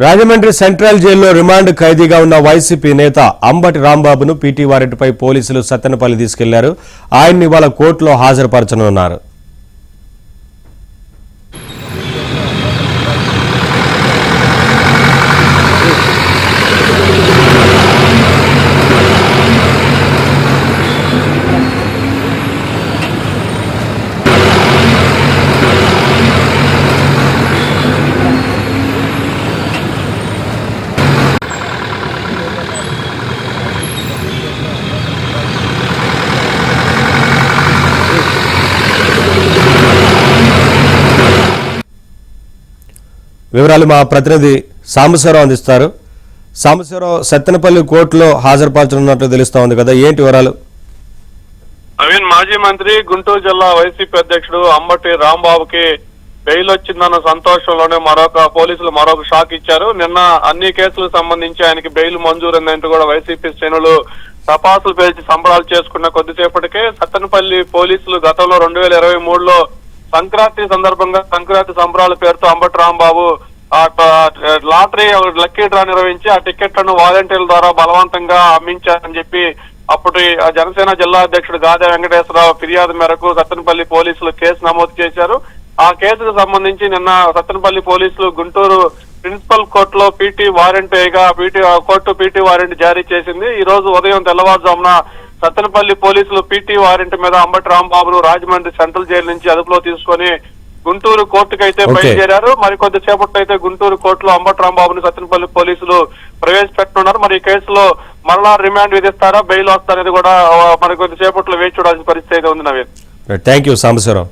Rajahmundry central జైల్లో remand ఖైదీగా ఉన్న YCP నేత అంబటి రాంబాబును పీటీ వారెంట్పై పోలీసులు సత్తెనపల్లి తీసుకెళ్లారు. ఆయన్ని ఇవాళ కోర్టులో హాజరుపరచనున్నారు. వివరాలు మా ప్రతినిధి సాంబశివరావు అందిస్తారు. సాంబశివరావు, సత్తెనపల్లి కోర్టులో హాజరుపరచనున్నట్లు తెలుస్తోంది కదా, ఏంటి వివరాలు? నవీన్, మాజీ మంత్రి, గుంటూరు జిల్లా వైసీపీ అధ్యక్షుడు అంబటి రాంబాబుకి బెయిల్ వచ్చిందన్న సంతోషంలోనే పోలీసులు మరొక షాక్ ఇచ్చారు. నిన్న అన్ని కేసులకు సంబంధించి ఆయనకి బెయిల్ మంజూరైందంటూ కూడా వైసీపీ శ్రేణులు తపాసులు పేల్చి సంబరాలు చేసుకున్న కొద్దిసేపటికే సత్తెనపల్లి పోలీసులు గతంలో 2023లో సంక్రాంతి సందర్భంగా సంక్రాంతి సంబరాల పేరుతో Ambati Rambabu lottery lucky draw నిర్వహించి ఆ టికెట్లను వాలంటీర్ల ద్వారా బలవంతంగా అమ్మించారని చెప్పి అప్పుడు జనసేన జిల్లా అధ్యక్షుడు గాదే వెంకటేశ్వరరావు ఫిర్యాదు మేరకు సత్తెనపల్లి పోలీసులు కేసు నమోదు చేశారు. ఆ కేసుకు సంబంధించి నిన్న సత్తెనపల్లి పోలీసులు గుంటూరు ప్రిన్సిపల్ కోర్టులో PT warrant court PT warrant జారీ చేసింది. ఈ రోజు ఉదయం తెల్లవారుజామున సత్తెనపల్లి పోలీసులు పీటీ వారెంట్ మీద అంబటి రాంబాబును రాజమండ్రి సెంట్రల్ జైలు నుంచి అదుపులో తీసుకొని గుంటూరు కోర్టుకైతే బయలుదేరారు. మరికొద్ది సేపట్లో అయితే గుంటూరు కోర్టులో అంబటి రాంబాబుని సత్తెనపల్లి పోలీసులు ప్రవేశపెట్టనున్నారు. మరి ఈ కేసులో మరలా రిమాండ్ విధిస్తారా, బెయిల్ వస్తారనేది కూడా మరికొద్ది సేపట్లో వేచి చూడాల్సిన పరిస్థితి అయితే ఉంది. Naveen, thank you Sambasivarao.